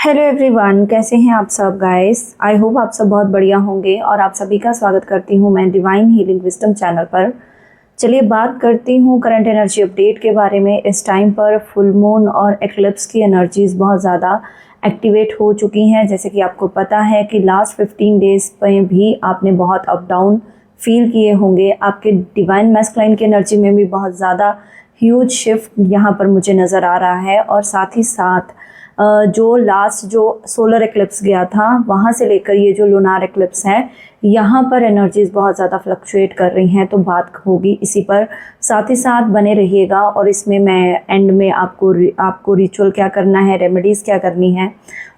Hello everyone, कैसे हैं आप सब गाइस। आई होप आप सब बहुत बढ़िया होंगे और आप सभी का स्वागत करती हूं मैं डिवाइन हीलिंग विजडम चैनल पर। चलिए बात करती हूं करंट एनर्जी अपडेट के बारे में। इस टाइम पर फुल मून और एक्लिप्स की एनर्जीज़ बहुत ज़्यादा एक्टिवेट हो चुकी हैं। जैसे कि आपको पता है कि लास्ट 15 डेज़ में भी आपने बहुत अप डाउन फील किए होंगे। आपके डिवाइन मैस्कुलाइन की एनर्जी में भी बहुत ज़्यादा ह्यूज शिफ्ट यहाँ पर मुझे नज़र आ रहा है। और साथ ही साथ जो लास्ट जो सोलर एक्लिप्स गया था वहाँ से लेकर ये जो लूनार एक्लिप्स है, यहाँ पर एनर्जीज़ बहुत ज़्यादा फ्लक्चुएट कर रही हैं। तो बात होगी इसी पर, साथ ही साथ बने रहिएगा। और इसमें मैं एंड में आपको रिचुअल क्या करना है, रेमेडीज़ क्या करनी है,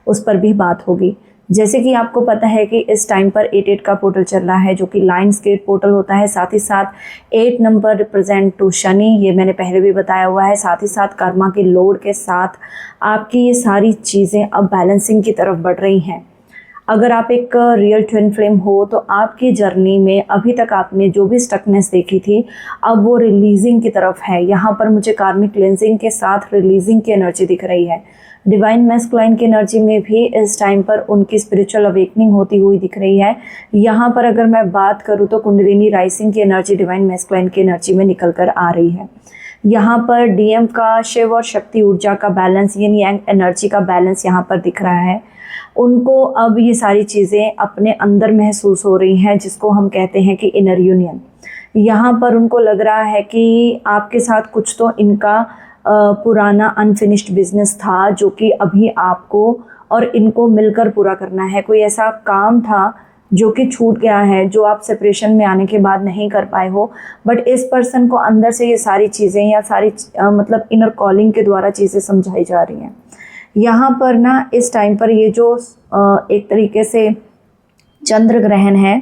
उस पर भी बात होगी। जैसे कि आपको पता है कि इस टाइम पर 8 का पोर्टल चल रहा है, जो कि लायंस गेट पोर्टल होता है। साथ ही साथ 8 नंबर रिप्रेजेंट टू शनि, ये मैंने पहले भी बताया हुआ है। साथ ही साथ कर्मा के लोड के साथ आपकी ये सारी चीज़ें अब बैलेंसिंग की तरफ बढ़ रही हैं। अगर आप एक रियल ट्विन फ्लेम हो तो आपकी जर्नी में अभी तक आपने जो भी स्टकनेस देखी थी, अब वो रिलीजिंग की तरफ है। यहाँ पर मुझे कार्मिक क्लेंजिंग के साथ रिलीजिंग की एनर्जी दिख रही है। डिवाइन मैस्कुलाइन की एनर्जी में भी इस टाइम पर उनकी स्पिरिचुअल अवेकनिंग होती हुई दिख रही है। यहाँ पर अगर मैं बात करूँ तो कुंडलिनी राइजिंग की एनर्जी डिवाइन मैस्कुलाइन की एनर्जी में निकल कर आ रही है। यहाँ पर डीएम का शिव और शक्ति ऊर्जा का बैलेंस, यानी यांग एनर्जी का बैलेंस यहाँ पर दिख रहा है। उनको अब ये सारी चीज़ें अपने अंदर महसूस हो रही हैं, जिसको हम कहते हैं कि इनर यूनियन। यहाँ पर उनको लग रहा है कि आपके साथ कुछ तो इनका पुराना अनफिनिश्ड बिजनेस था, जो कि अभी आपको और इनको मिलकर पूरा करना है। कोई ऐसा काम था जो कि छूट गया है, जो आप सेपरेशन में आने के बाद नहीं कर पाए हो, बट इस पर्सन को अंदर से ये सारी चीज़ें या सारी मतलब इनर कॉलिंग के द्वारा चीज़ें समझाई जा रही हैं। यहाँ पर ना इस टाइम पर ये जो एक तरीके से चंद्र ग्रहण है,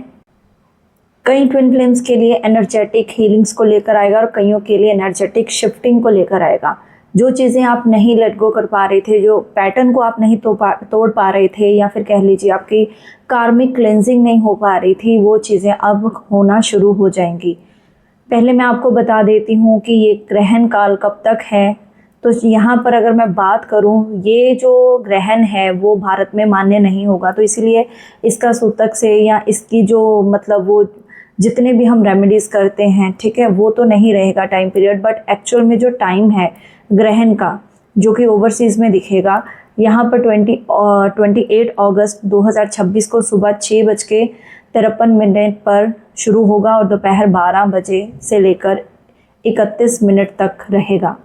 कई ट्विन फ्लेम्स के लिए एनर्जेटिक हीलिंग्स को लेकर आएगा और कईयों के लिए एनर्जेटिक शिफ्टिंग को लेकर आएगा। जो चीज़ें आप नहीं लेट गो कर पा रहे थे, जो पैटर्न को आप नहीं तोड़ पा रहे थे, या फिर कह लीजिए आपकी कार्मिक क्लेंजिंग नहीं हो पा रही थी, वो चीज़ें अब होना शुरू हो जाएंगी। पहले मैं आपको बता देती हूँ कि ये ग्रहण काल कब तक है। तो यहाँ पर अगर मैं बात करूँ, ये जो ग्रहण है वो भारत में मान्य नहीं होगा, तो इसीलिए इसका सूतक से या इसकी जो मतलब वो जितने भी हम रेमेडीज़ करते हैं, ठीक है, वो तो नहीं रहेगा टाइम पीरियड। बट एक्चुअल में जो टाइम है ग्रहण का, जो कि ओवरसीज़ में दिखेगा, यहाँ पर 28 अगस्त 2026 को सुबह 6:53 पर शुरू होगा और दोपहर 12 बजे से लेकर 31 मिनट तक रहेगा।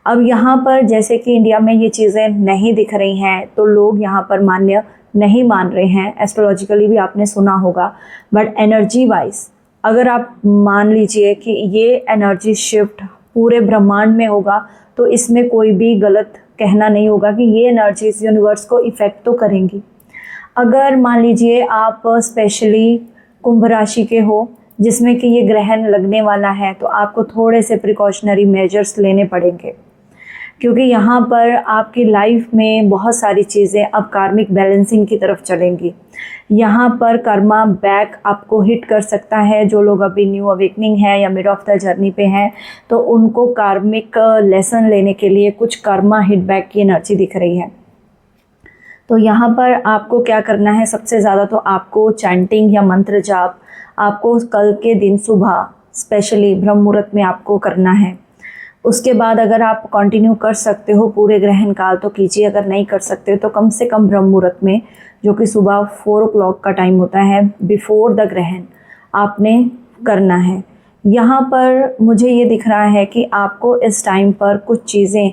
अब यहाँ पर जैसे कि इंडिया में ये चीज़ें नहीं दिख रही हैं, तो लोग यहाँ पर मान्य नहीं मान रहे हैं। एस्ट्रोलॉजिकली भी आपने सुना होगा, बट एनर्जी वाइज अगर आप मान लीजिए कि ये एनर्जी शिफ्ट पूरे ब्रह्मांड में होगा, तो इसमें कोई भी गलत कहना नहीं होगा कि ये एनर्जीज यूनिवर्स को इफ़ेक्ट तो करेंगी। अगर मान लीजिए आप स्पेशली कुंभ राशि के हो, जिसमें कि ये ग्रहण लगने वाला है, तो आपको थोड़े से प्रिकॉशनरी मेजर्स लेने पड़ेंगे, क्योंकि यहाँ पर आपकी लाइफ में बहुत सारी चीज़ें अब कार्मिक बैलेंसिंग की तरफ चलेंगी। यहाँ पर कर्मा बैक आपको हिट कर सकता है। जो लोग अभी न्यू अवेकनिंग है या मिड ऑफ द जर्नी पे हैं, तो उनको कार्मिक लेसन लेने के लिए कुछ कर्मा हिट बैक की एनर्जी दिख रही है। तो यहाँ पर आपको क्या करना है, सबसे ज़्यादा तो आपको चैंटिंग या मंत्र जाप आपको कल के दिन सुबह स्पेशली ब्रह्म मुहूर्त में आपको करना है। उसके बाद अगर आप कंटिन्यू कर सकते हो पूरे ग्रहण काल तो कीजिए, अगर नहीं कर सकते तो कम से कम ब्रह्म मुहूर्त में, जो कि सुबह 4 o'clock का टाइम होता है बिफोर द ग्रहण, आपने करना है। यहाँ पर मुझे ये दिख रहा है कि आपको इस टाइम पर कुछ चीज़ें,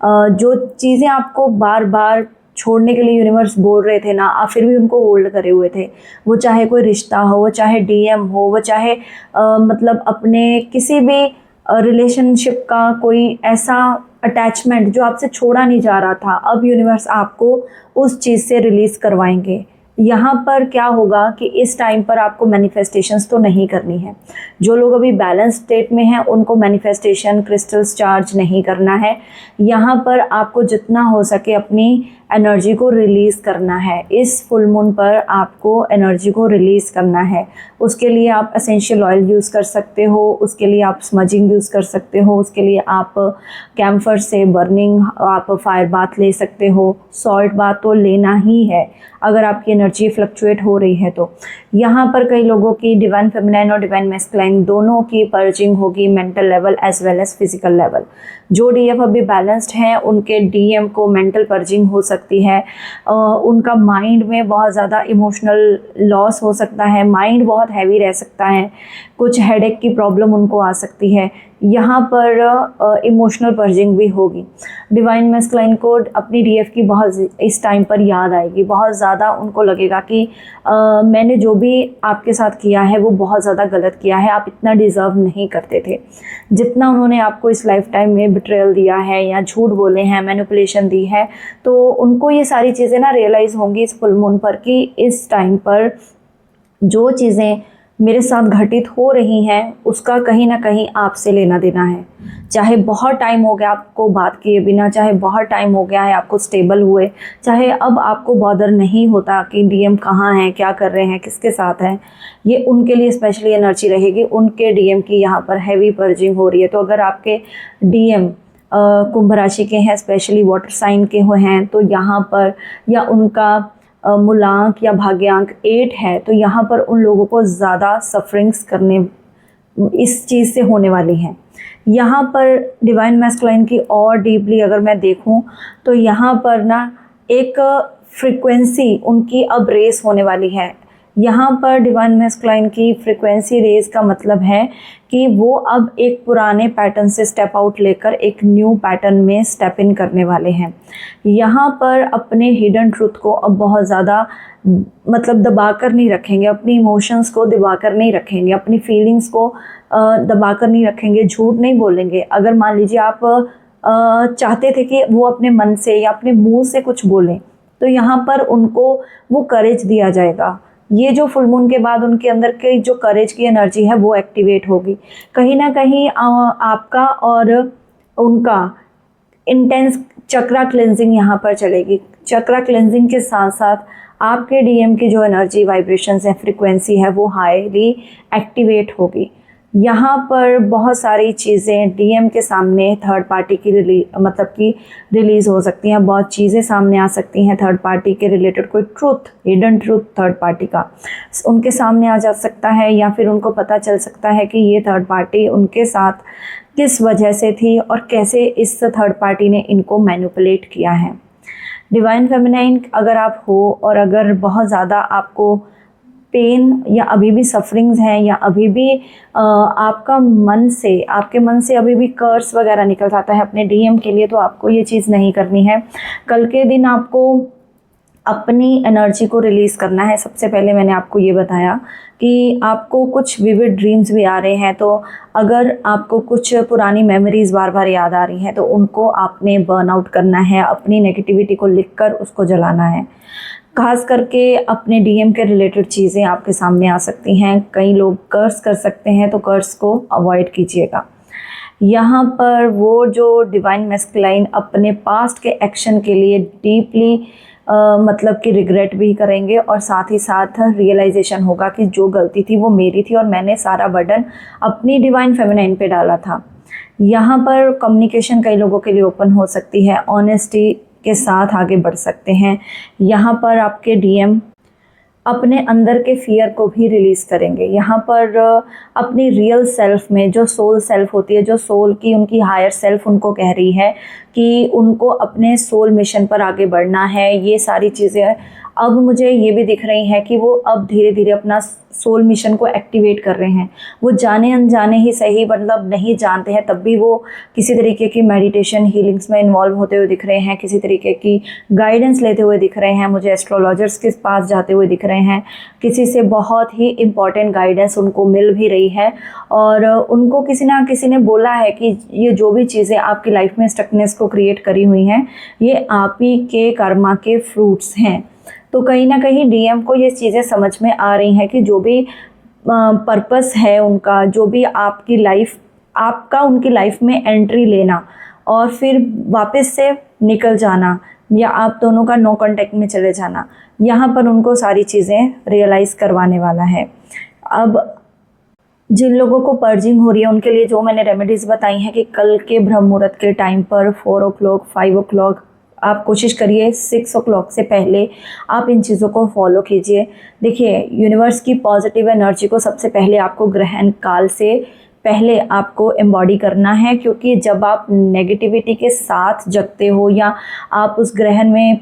जो चीज़ें आपको बार बार छोड़ने के लिए यूनिवर्स बोल रहे थे ना, आप फिर भी उनको होल्ड करे हुए थे। वो चाहे कोई रिश्ता हो, वो चाहे डीएम हो, वो चाहे मतलब अपने किसी भी रिलेशनशिप का कोई ऐसा अटैचमेंट जो आपसे छोड़ा नहीं जा रहा था, अब यूनिवर्स आपको उस चीज़ से रिलीज़ करवाएंगे। यहाँ पर क्या होगा कि इस टाइम पर आपको मैनिफेस्टेशंस तो नहीं करनी है। जो लोग अभी बैलेंस स्टेट में हैं, उनको मैनिफेस्टेशन क्रिस्टल्स चार्ज नहीं करना है। यहाँ पर आपको जितना हो सके अपनी एनर्जी को रिलीज़ करना है। इस फुल मून पर आपको एनर्जी को रिलीज़ करना है। उसके लिए आप एसेंशियल ऑयल यूज़ कर सकते हो, उसके लिए आप स्मजिंग यूज़ कर सकते हो, उसके लिए आप कैम्फर से बर्निंग, आप फायर बाथ ले सकते हो। सॉल्ट बाथ तो लेना ही है अगर आपकी एनर्जी फ्लक्चुएट हो रही है तो। यहाँ पर कई लोगों की डिवाइन फेमिनाइन और डिवाइन मैस्कुलाइन दोनों की पर्जिंग होगी, mental level as well as physical level. जो डीएफ अभी बैलेंस्ड हैं उनके डीएम को मेंटल पर्जिंग हो सकती है, उनका माइंड में बहुत ज़्यादा इमोशनल लॉस हो सकता है, माइंड बहुत हैवी रह सकता है, कुछ हेडेक की प्रॉब्लम उनको आ सकती है। यहाँ पर इमोशनल पर्जिंग भी होगी। डिवाइन मैस्कुलाइन को अपनी डीएफ की बहुत इस टाइम पर याद आएगी, बहुत ज़्यादा उनको लगेगा कि मैंने जो भी आपके साथ किया है वो बहुत ज़्यादा गलत किया है, आप इतना डिज़र्व नहीं करते थे। जितना उन्होंने आपको इस लाइफ टाइम में बिट्रेयल दिया है या झूठ बोले हैं, मैनिपुलेशन दी है, तो उनको ये सारी चीज़ें ना रियलाइज़ होंगी इस फुल मून पर कि इस टाइम पर जो चीज़ें मेरे साथ घटित हो रही हैं उसका कहीं ना कहीं आपसे लेना देना है। चाहे बहुत टाइम हो गया आपको बात किए बिना, चाहे बहुत टाइम हो गया है आपको स्टेबल हुए, चाहे अब आपको बॉदर नहीं होता कि डीएम कहाँ हैं, क्या कर रहे हैं, किसके साथ हैं, ये उनके लिए स्पेशली एनर्जी रहेगी। उनके डीएम की यहाँ पर हैवी पर्जिंग हो रही है। तो अगर आपके डीएम कुंभ राशि के हैं, स्पेशली वाटर साइन के हो हैं, तो यहाँ पर या उनका मूलांक या भाग्यांक 8 है, तो यहाँ पर उन लोगों को ज़्यादा सफरिंग्स करने इस चीज़ से होने वाली हैं। यहाँ पर डिवाइन मैस्कुलाइन की और डीपली अगर मैं देखूँ तो यहाँ पर ना एक फ्रीक्वेंसी उनकी अब रेस होने वाली है। यहाँ पर डिवाइन मैस्कुलाइन की फ्रीक्वेंसी रेस का मतलब है कि वो अब एक पुराने पैटर्न से स्टेप आउट लेकर एक न्यू पैटर्न में स्टेप इन करने वाले हैं। यहाँ पर अपने हिडन ट्रूथ को अब बहुत ज़्यादा मतलब दबा कर नहीं रखेंगे, अपनी इमोशंस को दबा कर नहीं रखेंगे, अपनी फीलिंग्स को दबा कर नहीं रखेंगे, झूठ नहीं बोलेंगे। अगर मान लीजिए आप चाहते थे कि वो अपने मन से या अपने मुंह से कुछ बोलें, तो यहाँ पर उनको वो करेज दिया जाएगा। ये जो फुल मून के बाद उनके अंदर के जो करेज की एनर्जी है वो एक्टिवेट होगी। कहीं ना कहीं आपका और उनका इंटेंस चक्रा क्लेंजिंग यहाँ पर चलेगी। चक्रा क्लेंजिंग के साथ साथ आपके डीएम की जो एनर्जी वाइब्रेशंस है, फ्रिक्वेंसी है, वो हाईली एक्टिवेट होगी। यहाँ पर बहुत सारी चीज़ें डीएम के सामने थर्ड पार्टी की रिलीज़ हो सकती हैं। बहुत चीज़ें सामने आ सकती हैं थर्ड पार्टी के रिलेटेड, कोई truth, hidden truth third party का उनके सामने आ जा सकता है, या फिर उनको पता चल सकता है कि ये थर्ड पार्टी उनके साथ किस वजह से थी और कैसे इस थर्ड पार्टी ने इनको मैनिपुलेट किया है। डिवाइन फेमिनाइन अगर आप हो और अगर बहुत ज़्यादा आपको पेन या अभी भी सफरिंग्स हैं, या अभी भी आपके मन से अभी भी कर्स वगैरह निकल जाता है अपने डीएम के लिए, तो आपको ये चीज़ नहीं करनी है। कल के दिन आपको अपनी एनर्जी को रिलीज़ करना है। सबसे पहले मैंने आपको ये बताया कि आपको कुछ विविड ड्रीम्स भी आ रहे हैं, तो अगर आपको कुछ पुरानी मेमोरीज़ बार बार याद आ रही हैं तो उनको आपने बर्न आउट करना है, अपनी नेगेटिविटी को लिखकर उसको जलाना है। खास करके अपने डीएम के रिलेटेड चीज़ें आपके सामने आ सकती हैं। कई लोग कर्स कर सकते हैं, तो कर्स को अवॉइड कीजिएगा। यहाँ पर वो जो डिवाइन मैस्कुलाइन अपने पास्ट के एक्शन के लिए डीपली मतलब कि रिग्रेट भी करेंगे, और साथ ही साथ रियलाइजेशन होगा कि जो गलती थी वो मेरी थी और मैंने सारा बर्डन अपनी डिवाइन फेमिनाइन पे डाला था। यहाँ पर कम्युनिकेशन कई लोगों के लिए ओपन हो सकती है, ऑनेस्टी के साथ आगे बढ़ सकते हैं। यहाँ पर आपके डीएम अपने अंदर के फियर को भी रिलीज़ करेंगे। यहाँ पर अपनी रियल सेल्फ में जो सोल सेल्फ होती है, जो सोल की उनकी हायर सेल्फ उनको कह रही है कि उनको अपने सोल मिशन पर आगे बढ़ना है, ये सारी चीज़ें अब मुझे ये भी दिख रही हैं कि वो अब धीरे धीरे अपना सोल मिशन को एक्टिवेट कर रहे हैं। वो जाने अनजाने ही सही, मतलब नहीं जानते हैं तब भी वो किसी तरीके की मेडिटेशन हीलिंग्स में इन्वॉल्व होते हुए दिख रहे हैं, किसी तरीके की गाइडेंस लेते हुए दिख रहे हैं, मुझे एस्ट्रोलॉजर्स के पास जाते हुए दिख रहे हैं, किसी से बहुत ही इम्पॉर्टेंट गाइडेंस उनको मिल भी रही है, और उनको किसी ना किसी ने बोला है कि ये जो भी चीज़ें आपकी लाइफ में स्टकनेस को क्रिएट करी हुई हैं, ये आप ही के कर्मा के फ्रूट्स हैं। तो कहीं ना कहीं डीएम को ये चीज़ें समझ में आ रही हैं कि जो भी पर्पस है उनका, जो भी आपकी लाइफ, आपका उनकी लाइफ में एंट्री लेना और फिर वापस से निकल जाना, या आप दोनों का नो कांटेक्ट में चले जाना, यहाँ पर उनको सारी चीज़ें रियलाइज़ करवाने वाला है। अब जिन लोगों को पर्जिंग हो रही है उनके लिए जो मैंने रेमेडीज़ बताई हैं कि कल के ब्रह्म मुहूर्त के टाइम पर 4 o'clock 5 o'clock आप कोशिश करिए 6 o'clock से पहले आप इन चीज़ों को फॉलो कीजिए। देखिए, यूनिवर्स की पॉजिटिव एनर्जी को सबसे पहले आपको ग्रहण काल से पहले आपको एम्बॉडी करना है, क्योंकि जब आप नेगेटिविटी के साथ जगते हो या आप उस ग्रहण में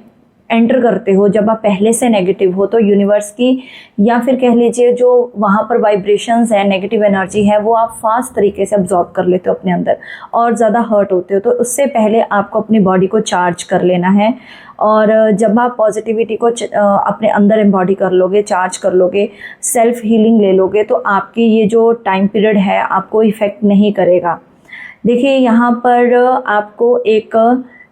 एंटर करते हो, जब आप पहले से नेगेटिव हो, तो यूनिवर्स की या फिर कह लीजिए जो वहाँ पर वाइब्रेशंस है, नेगेटिव एनर्जी है, वो आप फास्ट तरीके से अब्जॉर्ब कर लेते हो अपने अंदर और ज़्यादा हर्ट होते हो। तो उससे पहले आपको अपनी बॉडी को चार्ज कर लेना है। और जब आप पॉजिटिविटी को अपने अंदर एम्बॉडी कर लोगे, चार्ज कर लोगे, सेल्फ हीलिंग ले लोगे, तो आपकी ये जो टाइम पीरियड है आपको इफ़ेक्ट नहीं करेगा। देखिए, यहाँ पर आपको एक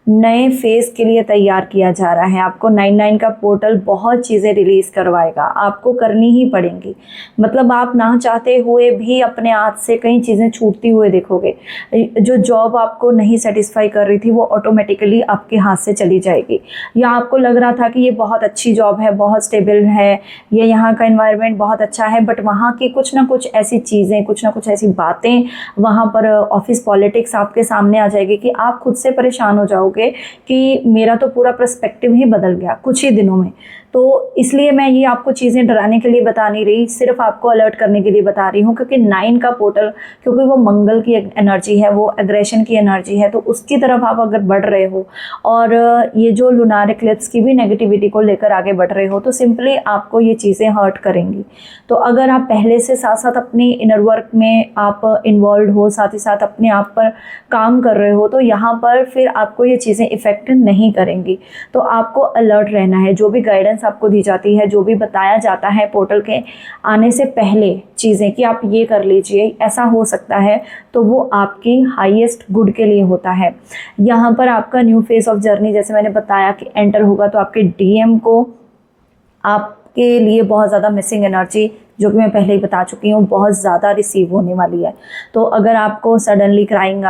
नए फेज़ के लिए तैयार किया जा रहा है। आपको 99 का पोर्टल बहुत चीज़ें रिलीज़ करवाएगा, आपको करनी ही पड़ेंगी। मतलब आप ना चाहते हुए भी अपने हाथ से कई चीज़ें छूटती हुए देखोगे। जो जॉब आपको नहीं सेटिस्फाई कर रही थी वो ऑटोमेटिकली आपके हाथ से चली जाएगी, या आपको लग रहा था कि ये बहुत अच्छी जॉब है, बहुत स्टेबल है, या यहाँ का एनवायरनमेंट बहुत अच्छा है, बट वहाँ की कुछ ना कुछ ऐसी चीज़ें, कुछ ना कुछ ऐसी बातें, वहाँ पर ऑफिस पॉलिटिक्स आपके सामने आ जाएगी कि आप खुद से परेशान हो जाओगे कि मेरा तो पूरा पर्सपेक्टिव ही बदल गया कुछ ही दिनों में। तो इसलिए मैं ये आपको चीज़ें डराने के लिए बता नहीं रही, सिर्फ आपको अलर्ट करने के लिए बता रही हूँ, क्योंकि 9 का पोर्टल, क्योंकि वो मंगल की एनर्जी है, वो एग्रेशन की एनर्जी है, तो उसकी तरफ आप अगर बढ़ रहे हो और ये जो लूनार एक्लिप्स की भी नेगेटिविटी को लेकर आगे बढ़ रहे हो, तो सिंपली आपको ये चीज़ें हर्ट करेंगी। तो अगर आप पहले से साथ साथ अपनी इनर वर्क में आप इन्वॉल्व हो, साथ ही साथ अपने आप पर काम कर रहे हो, तो यहाँ पर फिर आपको ये चीज़ें इफ़ेक्ट नहीं करेंगी। तो आपको अलर्ट रहना है। जो भी गाइडेंस आपको दी जाती है, जो भी बताया जाता है पोर्टल के आने से पहले चीज़ें कि आप ये कर लीजिए, ऐसा हो सकता है, तो वो आपकी हाईएस्ट गुड के लिए होता है। यहाँ पर आपका न्यू फेज ऑफ जर्नी, जैसे मैंने बताया कि एंटर होगा, तो आपके डीएम को आपके लिए बहुत ज़्यादा मिसिंग एनर्जी, जो कि मैं पहले ही बता चुकी हूँ, बहुत ज़्यादा रिसीव होने वाली है। तो अगर आपको सडनली क्राइंग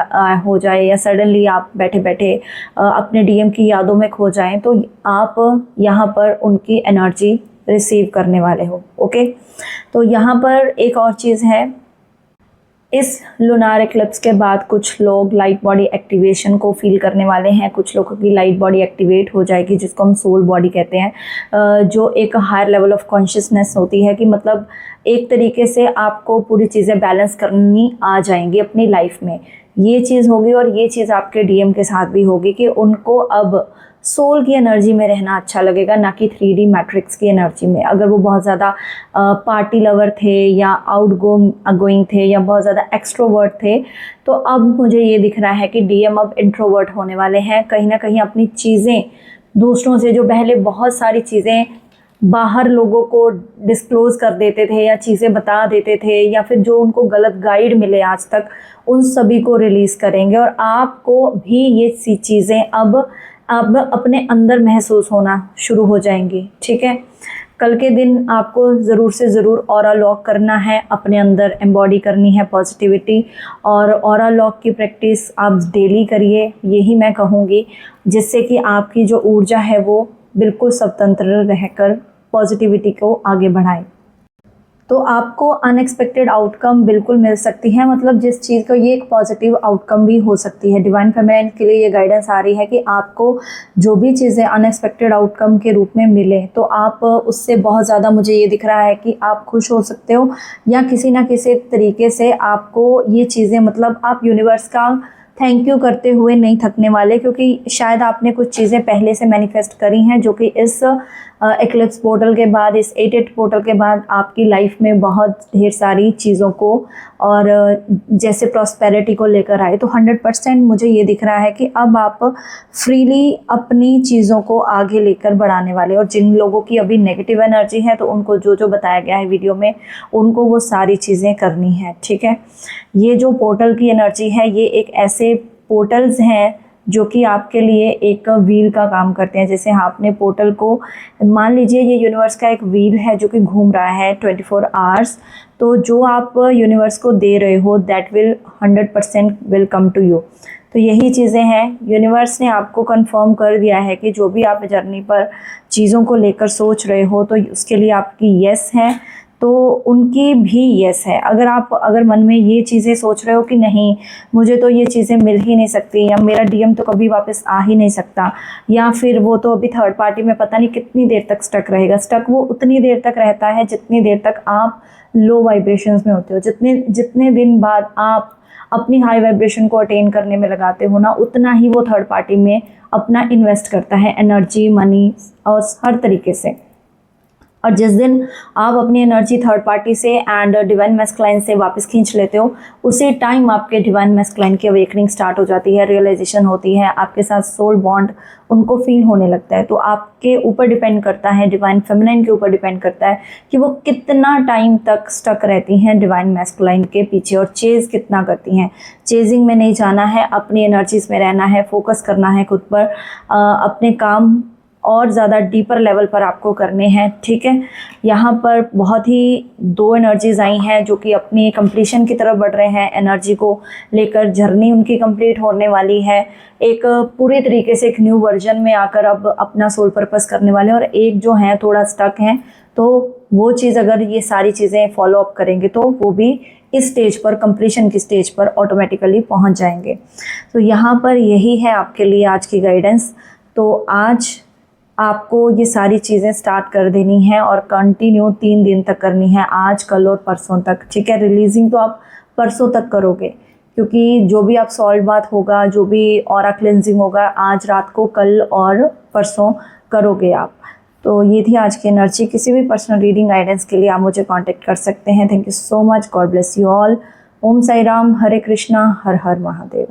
हो जाए या सडनली आप बैठे बैठे अपने डीएम की यादों में खो जाएं, तो आप यहाँ पर उनकी एनर्जी रिसीव करने वाले हो। ओके, तो यहाँ पर एक और चीज़ है, इस लूनार एक्लिप्स के बाद कुछ लोग लाइट बॉडी एक्टिवेशन को फील करने वाले हैं। कुछ लोगों की लाइट बॉडी एक्टिवेट हो जाएगी, जिसको हम सोल बॉडी कहते हैं, जो एक हायर लेवल ऑफ कॉन्शियसनेस होती है, कि मतलब एक तरीके से आपको पूरी चीज़ें बैलेंस करनी आ जाएंगी अपनी लाइफ में। ये चीज़ होगी, और ये चीज़ आपके डीएम के साथ भी होगी कि उनको अब सोल की एनर्जी में रहना अच्छा लगेगा, ना कि 3D मैट्रिक्स की एनर्जी में। अगर वो बहुत ज़्यादा पार्टी लवर थे या गोइंग थे या बहुत ज़्यादा एक्सट्रोवर्ट थे, तो अब मुझे ये दिख रहा है कि डीएम अब इंट्रोवर्ट होने वाले हैं। कहीं ना कहीं अपनी चीज़ें दूसरों से, जो पहले बहुत सारी चीज़ें बाहर लोगों को डिस्क्लोज कर देते थे या चीज़ें बता देते थे, या फिर जो उनको गलत गाइड मिले आज तक, उन सभी को रिलीज़ करेंगे। और आपको भी ये सी चीज़ें अब अपने अंदर महसूस होना शुरू हो जाएंगी। ठीक है, कल के दिन आपको ज़रूर से ज़रूर ऑरा लॉक करना है, अपने अंदर एम्बॉडी करनी है पॉजिटिविटी, और ऑरा लॉक की प्रैक्टिस आप डेली करिए, यही मैं कहूँगी, जिससे कि आपकी जो ऊर्जा है वो बिल्कुल स्वतंत्र रहकर पॉजिटिविटी को आगे बढ़ाए। तो आपको अनएक्सपेक्टेड आउटकम बिल्कुल मिल सकती है, मतलब जिस चीज़ को, ये एक पॉजिटिव आउटकम भी हो सकती है। डिवाइन फेमिनाइन के लिए ये गाइडेंस आ रही है कि आपको जो भी चीज़ें अनएक्सपेक्टेड आउटकम के रूप में मिले, तो आप उससे बहुत ज़्यादा, मुझे ये दिख रहा है कि आप खुश हो सकते हो, या किसी ना किसी तरीके से आपको ये चीज़ें, मतलब आप यूनिवर्स का थैंक यू करते हुए नहीं थकने वाले, क्योंकि शायद आपने कुछ चीज़ें पहले से मैनिफेस्ट करी हैं, जो कि इस एक्लिप्स पोर्टल के बाद, इस 88 पोर्टल के बाद आपकी लाइफ में बहुत ढेर सारी चीज़ों को, और जैसे प्रॉस्पेरिटी को लेकर आए। तो 100% मुझे ये दिख रहा है कि अब आप फ्रीली अपनी चीज़ों को आगे लेकर बढ़ाने वाले। और जिन लोगों की अभी नेगेटिव एनर्जी है, तो उनको जो जो बताया गया है वीडियो में, उनको वो सारी चीज़ें करनी है। ठीक है, ये जो पोर्टल की एनर्जी है, ये एक ऐसे पोर्टल्स हैं जो कि आपके लिए एक व्हील का काम करते हैं। जैसे आपने पोर्टल को, मान लीजिए ये यूनिवर्स का एक व्हील है जो कि घूम रहा है 24 आवर्स, तो जो आप यूनिवर्स को दे रहे हो, that will 100% will come to you. तो यही चीज़ें हैं, यूनिवर्स ने आपको कंफर्म कर दिया है कि जो भी आप जर्नी पर चीज़ों को लेकर सोच रहे हो तो उसके लिए आपकी यस है, तो उनकी भी यस है। अगर मन में ये चीज़ें सोच रहे हो कि नहीं मुझे तो ये चीज़ें मिल ही नहीं सकती, या मेरा डीएम तो कभी वापस आ ही नहीं सकता, या फिर वो तो अभी थर्ड पार्टी में पता नहीं कितनी देर तक स्टक रहेगा। स्टक वो उतनी देर तक रहता है जितनी देर तक आप लो वाइब्रेशंस में होते हो। जितने दिन बाद आप अपनी हाई वाइब्रेशन को अटेन करने में लगाते हो ना, उतना ही वो थर्ड पार्टी में अपना इन्वेस्ट करता है, एनर्जी, मनी और हर तरीके से। और जिस दिन आप अपनी एनर्जी थर्ड पार्टी से एंड डिवाइन मैस्कुलाइन से वापस खींच लेते हो, उसी टाइम आपके डिवाइन मैस्कुलाइन की अवेकनिंग स्टार्ट हो जाती है, रियलाइजेशन होती है, आपके साथ सोल बॉन्ड उनको फील होने लगता है। तो आपके ऊपर डिपेंड करता है, डिवाइन फेमिनाइन के ऊपर डिपेंड करता है कि वो कितना टाइम तक स्टक रहती हैं डिवाइन मैस्कुलाइन के पीछे और चेज़ कितना करती हैं। चेजिंग में नहीं जाना है, अपनी एनर्जीज में रहना है, फोकस करना है खुद पर, अपने काम और ज़्यादा डीपर लेवल पर आपको करने हैं, ठीक है। यहाँ पर बहुत ही दो एनर्जीज आई हैं जो कि अपनी कंप्लीशन की तरफ बढ़ रहे हैं, एनर्जी को लेकर जर्नी उनकी कंप्लीट होने वाली है। एक पूरे तरीके से एक न्यू वर्जन में आकर अब अपना सोल पर्पस करने वाले हैं, और एक जो है थोड़ा स्टक हैं, तो वो चीज़ अगर ये सारी चीज़ें फॉलो अप करेंगे तो वो भी इस स्टेज पर, कंप्लीशन की स्टेज पर ऑटोमेटिकली पहुँच जाएंगे। तो यहाँ पर यही है आपके लिए आज की गाइडेंस। तो आज आपको ये सारी चीज़ें स्टार्ट कर देनी है और कंटिन्यू 3 दिन तक करनी है, आज, कल और परसों तक, ठीक है। रिलीजिंग तो आप परसों तक करोगे, क्योंकि जो भी आप सॉल्ट बाथ होगा, जो भी ऑरा क्लेंजिंग होगा, आज रात को, कल और परसों करोगे आप। तो ये थी आज की एनर्जी। किसी भी पर्सनल रीडिंग गाइडेंस के लिए आप मुझे कॉन्टेक्ट कर सकते हैं। Thank you so much. God bless you all. Om Sai Ram, Hare Krishna, Har Har Mahadev.